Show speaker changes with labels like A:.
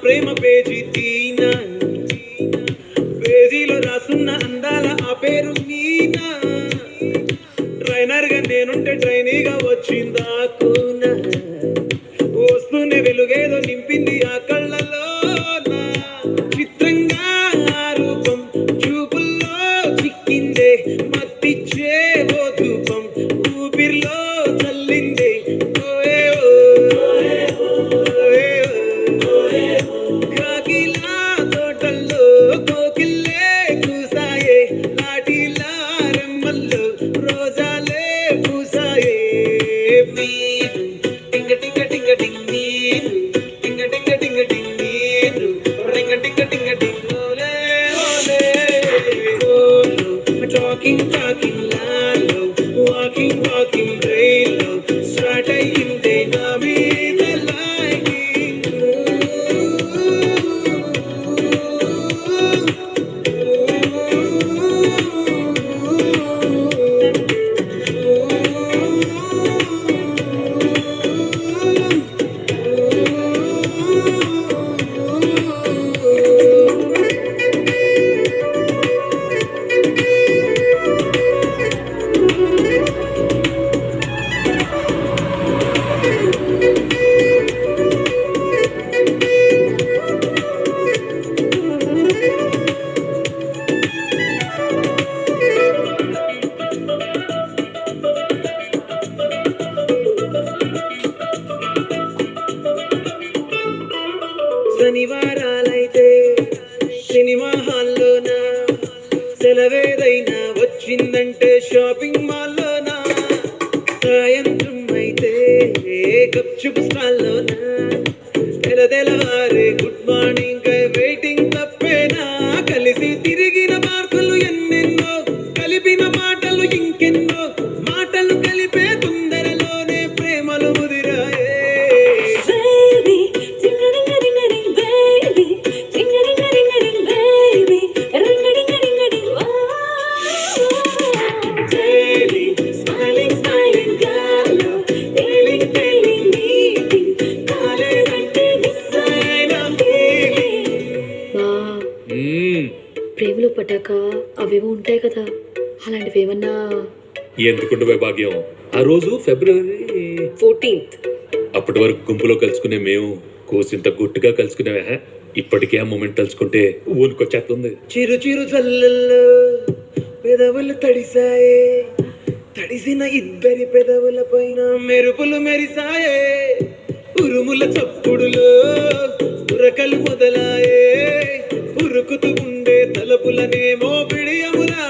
A: ప్రేమ page తీనా పేజీలో రాసున్న అందాల ఆ పేరు మీనా ట్రైనర్ గా నేనుంటే ట్రైనీగా వచ్చిందా కూనా వస్తూనే వెలుగేదో నింపింది ఆ కళ్ళలో చిత్రంగా ఆ రూపం చూపుల్లో చిక్కిందే మత్తిచ్చే ఓ ధూపం ఊపిరిలో చల్లిందే ఓయే ఓయే ఓయే కాకిలా తోటల్లో కోకిల్లే కూసాయే లాటిలా రెమ్మల్లో రోజాలే పూసాయే మీరు టింగ టింగ టింగ టింగ్ మీరు టింగ టింగ టింగ టింగ్ మీరు రింగ టింగ టింగ టింగ్ ఓలే ఓలే ఓలో టాకింగ్ టాకింగ్ లాలో వాకింగ్ వాకింగ్ రైల్లో స్టార్ట్ అయ్యిందే నా మీద లైకింగ్ శనివారాలైతే సినిమా హాల్లోనా సెలవేదైనా వచ్చిందంటే షాపింగ్ మాల్లోనా సాయంత్రం అయితే గప్చుప్ స్టాల్లోనా తెలవారే గుడ్ మార్నింగ్ వెయిటింగ్ తప్పేనా కలిసి తిరిగిన మార్కులు ఎన్నెన్నో కలిపిన మాటలు ఇంకెన్నో మాటలు కలిపే తొందరలోనే ప్రేమలు ముదిరాయే
B: ప్రేమలో పడ్డాక అవేమో ఉంటాయి కదా, అలాంటివి ఏమన్నా?
C: ఎందుకుంటే భాగ్యం, ఆ రోజు ఫిబ్రవరి
B: 14th.
C: అప్పటి వరకు గుంపులో కలుసుకునే మేము కోసింత గుట్టుగా కలుసుకునేవా. ఇప్పటికే ఆ మూమెంట్ తలుచుకుంటే ఊనుకొచ్చేస్తుంది.
A: చిరు చిరు చల్లల్లో పెదవులు తడిసాయే, తడిసిన ఇద్దరి పెదవుల పైన మెరుపులు మెరిసాయే, ఉరుముల చప్పుడులో ఉరకలు మొదలాయే, ఉరుకుతూ ఉండే తలుపులనేమో బిడియములా